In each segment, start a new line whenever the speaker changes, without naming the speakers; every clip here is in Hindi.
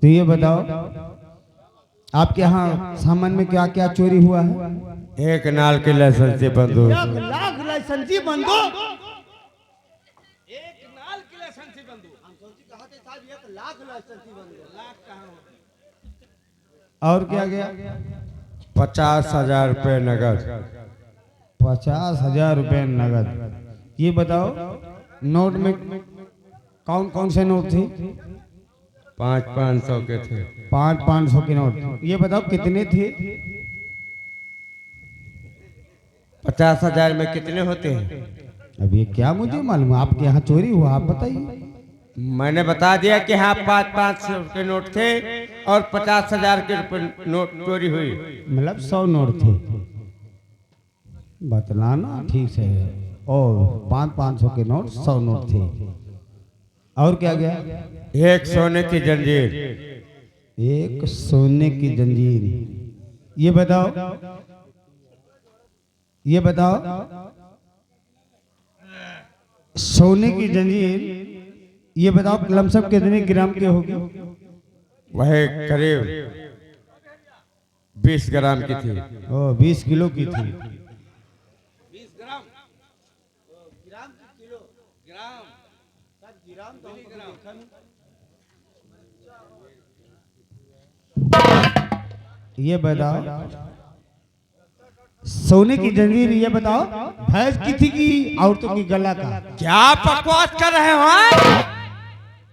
तो ये बताओ आपके यहाँ सामान में क्या क्या चोरी हुआ है?
एक नाल के लाइसेंसी बंदूक,
1 लाख लाइसेंसी बंदूक।
एक नाल की लाइसेंसी बंदूक। हम सोची कहा थे साहब 1 लाख लाइसेंसी बंदूक। लाख कहाँ हो?
और क्या गया?
50,000 रुपये नगद।
50,000 रुपए नगद। ये बताओ नोट में कौन कौन से नोट थे?
500 के थे।
500 के नोट। ये बताओ कितने थे?
50,000 में कितने होते हैं?
अब ये क्या मुझे मालूम, आपके यहाँ चोरी हुआ आप बताइए।
मैंने बता दिया कि हाँ 500 के नोट थे और 50,000 के रुपए नोट चोरी हुई।
मतलब 100 नोट थे, बतलाना ठीक से। और 500 के नोट 100 नोट थे। और क्या गया?
एक सोने की जंजीर।
एक सोने की जंजीर। ये बताओ, ये बताओ सोने की जंजीर, ये बताओ लमसम कितने ग्राम के होगी?
वह करीब 20 ग्राम की थी।
ओ 20 किलो की थी।
20 ग्राम। ग्राम की किलो? ग्राम। सब ग्राम तो ग्राम।
ये बताओ सोने की जंजीर, ये बताओ भैंस की थी कि औरतों की गला का?
क्या बकवास कर रहे हो?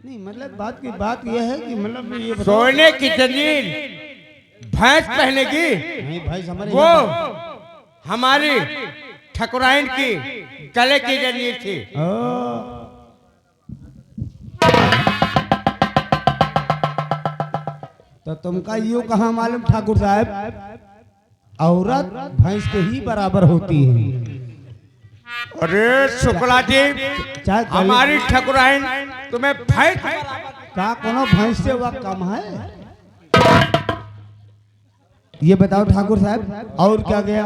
नहीं मतलब बात यह है कि मतलब ये बताओ।
सोने की जंजीर भैंस पहनेगी?
नहीं भैंस हमारे
वो
यहाँ
हमारी ठकुराइन की गले की जंजीर थी।
ओ, तो तुमका यूं कहाँ मालूम ठाकुर साहब, औरत भैंस के ही बराबर होती है।
अरे शुक्ला जी,
चाहे
हमारी ठकुराइन तुम्हें भैंस
का कोनो भैंस से वह कम है? ये बताओ ठाकुर साहब और क्या गया?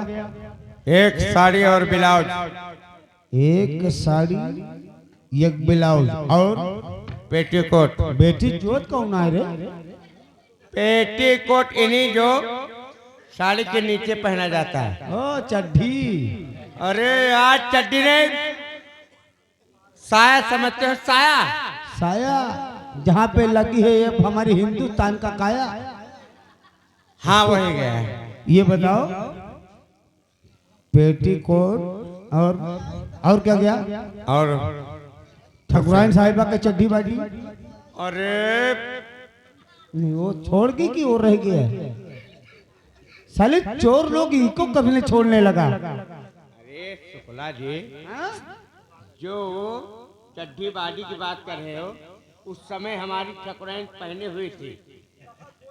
एक साड़ी और ब्लाउज।
एक साड़ी, एक ब्लाउज और
पेटीकोट।
बेटी जोत कौन आए रे?
पेटीकोट इन्हीं जो साड़ी के नीचे पहना जाता है।
ओ चड्ढी।
अरे आज चड्डी नहीं, साया समझते हो? साया।
साया जहाँ पे लगी है ये हमारी हिंदुस्तान का काया।
हाँ वही गया है।
ये बताओ पेटीकोट और क्या गया?
और
ठकुराइन साहिबा के चड्ढी बाजी।
अरे
नहीं वो छोड़ गई कि वो रह गया? साले चोर लोग इनको कभी नहीं छोड़ने लगा।
अरे शुक्ला जी, जो चड्डी बाडी की बात कर रहे हो, उस समय हमारी ठकुराइन पहने हुई थी।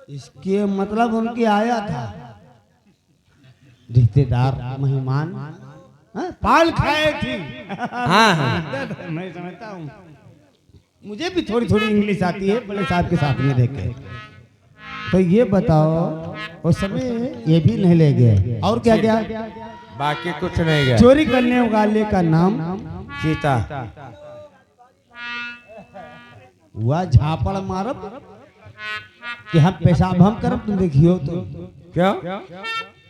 इसके मतलब उनके आया था रिश्तेदार मेहमान, पाल खाए थी।
हाँ हाँ
मैं समझता हूँ, मुझे भी थोड़ी थोड़ी इंग्लिश आती है बड़े साहब के साथ में देखे। तो ये बताओ उस समय ये भी नहीं ले गए और क्या क्या?
बाकी कुछ नहीं गया।
चोरी करने वाले का नाम
चीता।
हुआ झापड़ मारब कि हम पेशाब हम करब, तुम देखियो तो।
क्यों?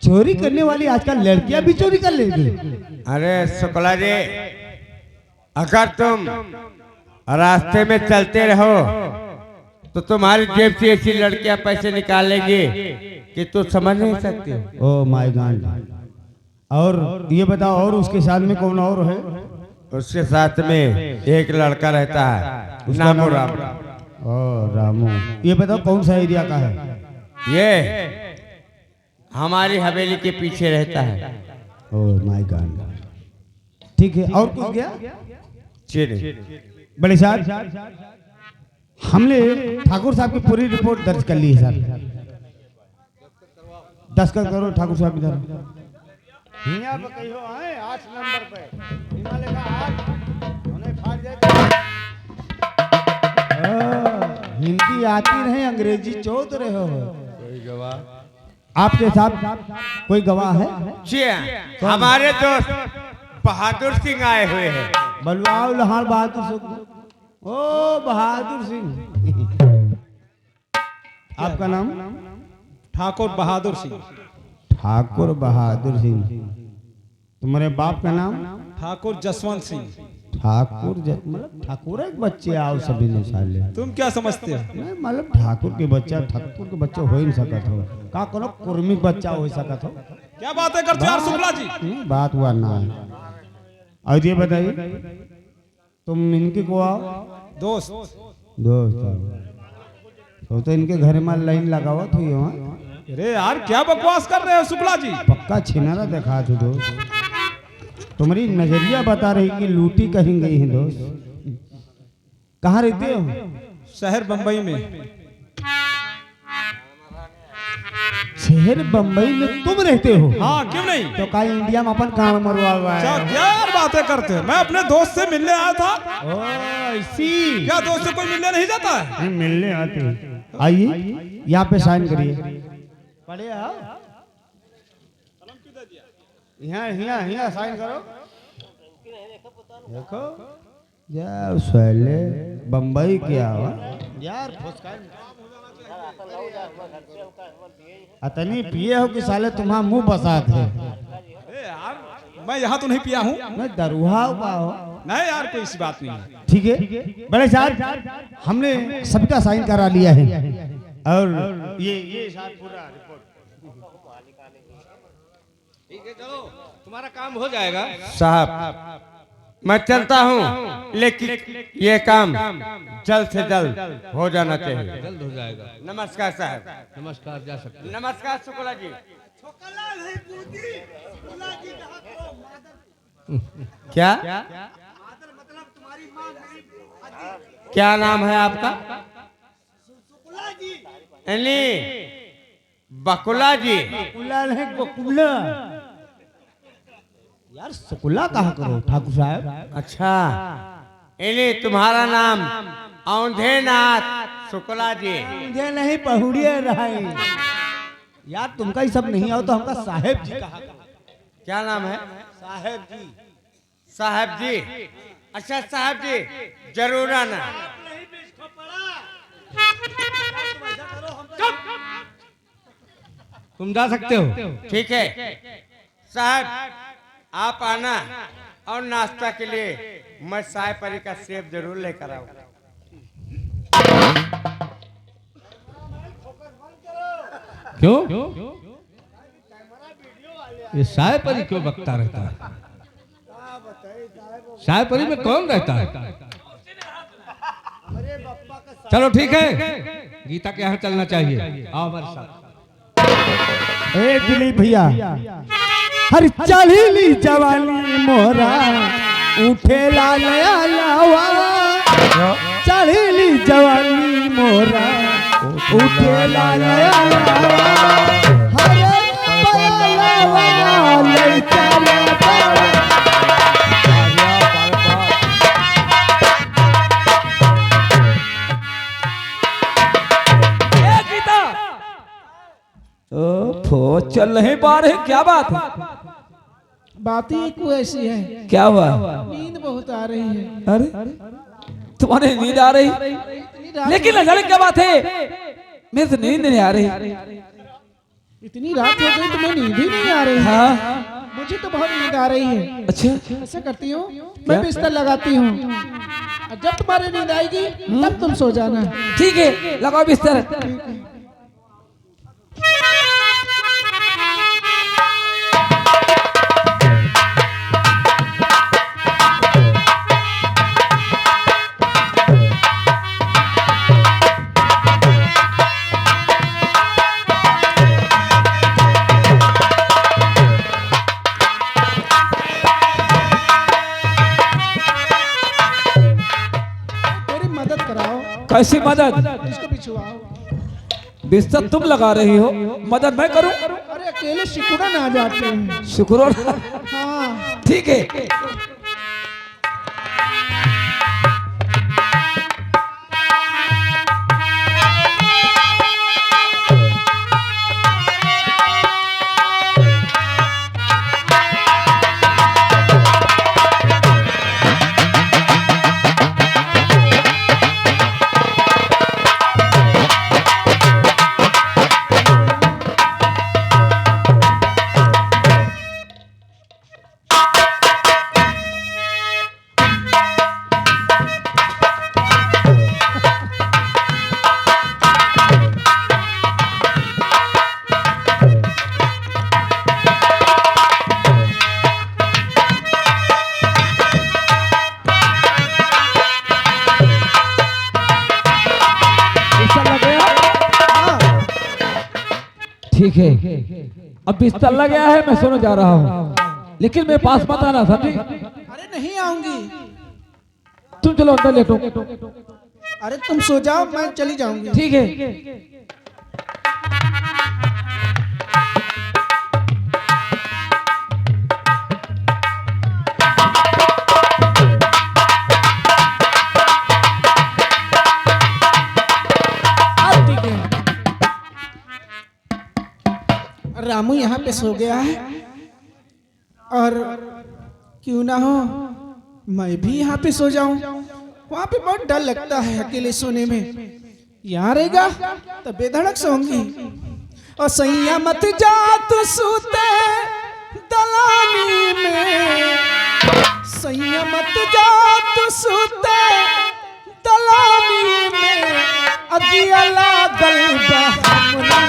चोरी करने वाली आजकल लड़कियां भी चोरी कर लेगी।
अरे शुक्ला जी, अगर तुम रास्ते में चलते रहो तो तुम्हारी जेब से ऐसी लड़कियां पैसे निकालेंगी कि तू समझ नहीं सकती।
Oh my God. और ये बताओ और उसके साथ में कौन और है?
उसके साथ में एक लड़का रहता है, नामो राम।
ओ रामू। ये बताओ कौन सा एरिया का है?
ये हमारी हवेली के पीछे रहता है।
Oh my God. ठीक है और कुछ गया?
चीनी।
बड़े साहब हमने ठाकुर साहब की पूरी रिपोर्ट दर्ज कर ली है सर। 10 करो ठाकुर साहब इधर। हियां पे कहियो आए 8 नंबर पे हिमालय का 8 उन्हें फाड़ जाए। हिंदी आती रहे, अंग्रेजी चोद रहे हो।
कोई गवाह
आपके साथ कोई गवाह है?
जी हाँ, हमारे दोस्त बहादुर सिंह आए हुए हैं।
बलवाओ लहार बहादुर सिंह। ओ बहादुर सिंह। आपका नाम?
ठाकुर बहादुर सिंह।
ठाकुर बहादुर सिंह। तुम्हारे बाप का नाम?
ठाकुर जसवंत सिंह।
मतलब ठाकुर एक बच्चे आओ सभी ने साले।
तुम क्या समझते हो?
नहीं मतलब ठाकुर के बच्चा हो ही नहीं सकत हो का कोनो कुर्मी बच्चा हो सकत हो?
क्या बातें करते हो यार शुक्ला जी?
नहीं, बात हुआ ना है। और ये बताइए तुम इनके को आओ
दोस्त।
दोस्त आओ। तो इनके घर में लाइन लगावत हुई वहाँ
अरे यार क्या बकवास कर रहे हो शुक्ला जी?
पक्का छिनारा देखा तू दोस्त। तुम्हारी नजरिया बता रही कि लूटी कहीं गई है दोस्त। कहाँ रहते हो?
शहर बंबई में।
शहर बंबई में तुम रहते हो?
हाँ क्यों नहीं?
तो का इंडिया में अपन काम मरवा हुआ
क्या
है?
क्या यार बातें करते हो? मैं अपने दोस्त से मिलने आया था।
ओ ऐसी
क्या दोस्त से कोई मिलने नहीं जाता है?
नहीं, मिलने आते। आइए यहाँ पे साइन करिए। पढ़े आओ यहाँ यहाँ यहाँ साइन करो। देखो यार साले बम्बई क्या हुआ यार? अतनी पिए हो कि साले तुम्हारा मुंह बसात है?
अरे यार मैं यहाँ तो नहीं पिया हूँ।
मैं दरुहा हो।
नहीं यार कोई ऐसी बात नहीं है।
ठीक है बड़े साहब हमने सबका साइन करा लिया है और ये साहब पूरा रिपोर्ट।
ठीक है चलो तुम्हारा काम हो जाएगा।
साहब मैं चलता हूँ लेकिन ये काम जल्द से जल्द हो जाना चाहिए।
जल्द हो जाएगा।
नमस्कार साहब।
नमस्कार, जा सकते हैं।
नमस्कार शुक्ला जी। क्या क्या नाम है आपका? अली बकुला जी।
बकुला नहीं बकुला यार। सकुला कहा करो ठाकुर साहब।
अच्छा इन्हीं तुम्हारा नाम औंधेनाथ शुक्ला जी।
मुझे नहीं पहुड़िए रहे यार। तुमका ही सब नहीं आओ तो हमका साहेब जी कहा करो।
क्या नाम है?
साहेब जी।
साहब जी। अच्छा साहब जी जरूर आना।
तुम जा सकते हो।
ठीक है साहब आप आना और नाश्ता के लिए मैं साय परी का सेब जरूर लेकर आऊंगा।
क्यों? ये शाय परी क्यों बकता रहता है? शाय परी में कौन रहता है? चलो ठीक है गीता के यहाँ चलना चाहिए। आओ हमारे साथ।
ए दिलीप भैया हर चढ़ी जवानी मोरा उठे लाल लावा। चढ़ी जवानी मोरा उठे लाल लावा।
चल नहीं पा रहे, क्या बात है?
बात ही एक ऐसी है,
क्या हुआ?
नींद बहुत आ रही है।
अरे तुम्हारे नींद आ रही, लेकिन न जाने क्या बात है, मेरे तो नींद नहीं आ रही।
इतनी रात हो गई तुम्हें नींद ही नहीं आ रही?
हाँ
मुझे तो बहुत नींद आ रही है।
अच्छा
ऐसा करती हूँ मैं बिस्तर लगाती हूँ, और जब तुम्हारी नींद आएगी तब तुम सो जाना।
ठीक है, लगाओ बिस्तर। कैसी मदद?
इसको बिछवाओ।
बिस्तर तुम लगा रही हो, मदद मैं करूं?
अरे अकेले सिकुड़न आ जाते हैं।
शुक्र।
हाँ
ठीक है। ठीक है, अब बिस्तर लग गया है, मैं सोने जा रहा हूँ, लेकिन मेरे पास मत आना, समझी?
अरे नहीं आऊंगी।
तुम चलो अंदर लेटो।
अरे तुम सो जाओ, मैं चली जाऊंगी।
ठीक है।
रामू यहाँ पे सो गया है, और क्यों ना हो मैं भी यहाँ पे सो जाऊं। वहाँ पे बहुत डर लगता है अकेले सोने में। यहाँ रहेगा तो बेधड़क सोऊंगी। और सैया मत जा तू सूते दलानी में, सैया मत जा तू सूते दलानी में, अगिया लागल बा हमरा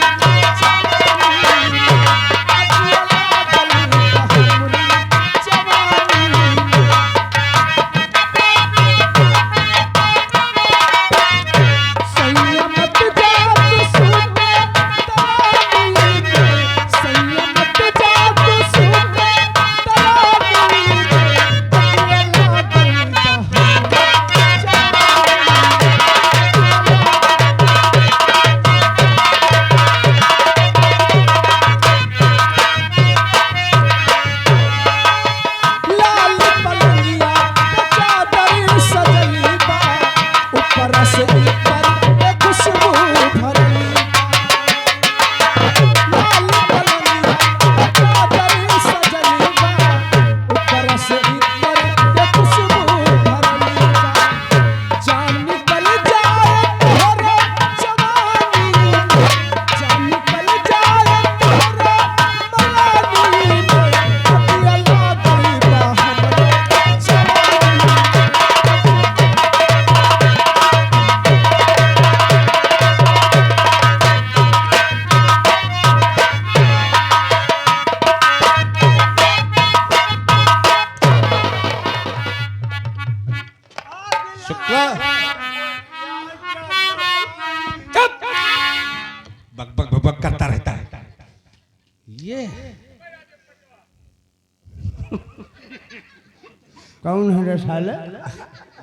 शुक्ला चुप, बक बक बक बक करता रहता है ये।
कौन है रे साले?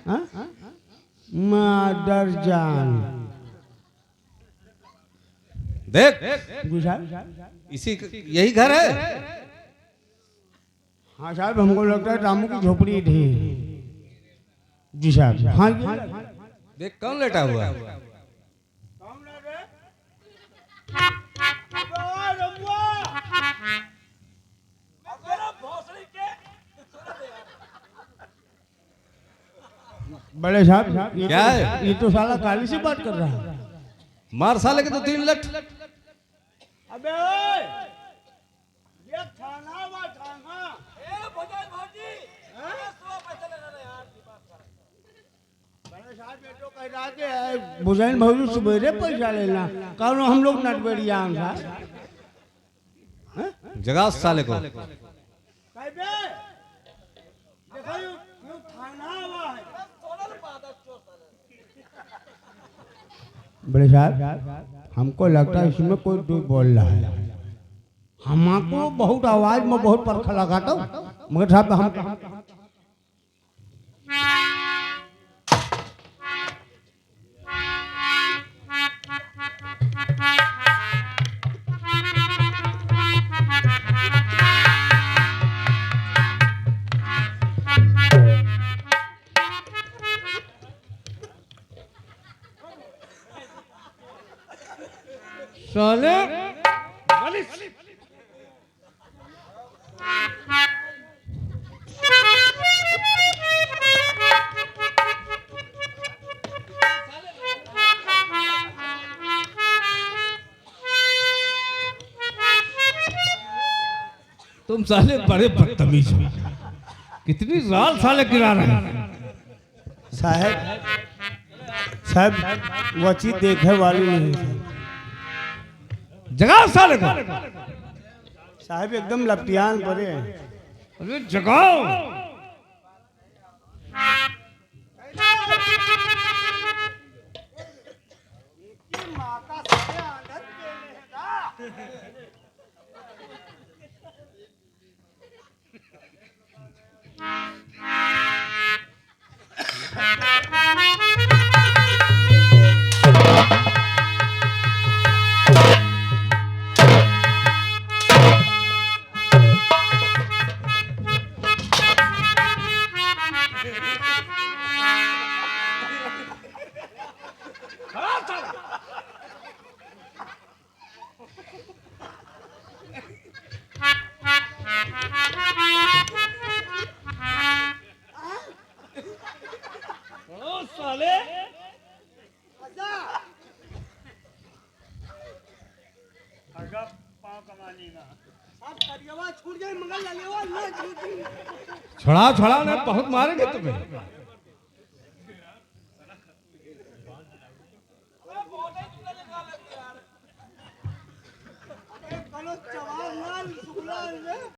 हाँ? मादर जान।
देख,
बुझा?
इसी यही घर है।
हाँ साहब, हमको लगता है रामू की झोपड़ी थी। जी साहब। हाँ ये
देख कौन लेटा हुआ है।
बड़े साहब, ये
क्या है?
ये तो साला काली से बात कर रहा है।
मार साले के तो 3 लठ।
अबे ओए, ये थाना वा थाना। ए भजन भाजी, सो पैसा लेना रे यार, की बात कर। बड़े साहब ये तो कह रहा कि
बुझाइन भाई सवेरे पैसा लेना, कौन हम लोग नटबेड़िया साहब।
जगा साले को।
कहबे देखो ये थाना वा है।
बड़े साहब, हमको लगता है इसमें कोई झूठ बोल रहा है। हमको बहुत आवाज में बहुत परखा लगा था, मगर साहब हम
साले
तुम साले बड़े बदतमीज हो। कितनी राल साले गिरा रहे हैं।
साहब, साहब वो चीज देखे वाली नहीं है।
जगाओ साले को।
साहब एकदम लपटियान पड़े।
अरे जगाओ।
माता साले आदत के ओ साले आजा अगा पाँव कमानी ना अब करियवा छूट गई मंगल लालेवा ना छूटी
छोड़ा छोड़ा ना, बहुत मारेंगे तुम्हें।
कलो चवाल लाल सुगलाल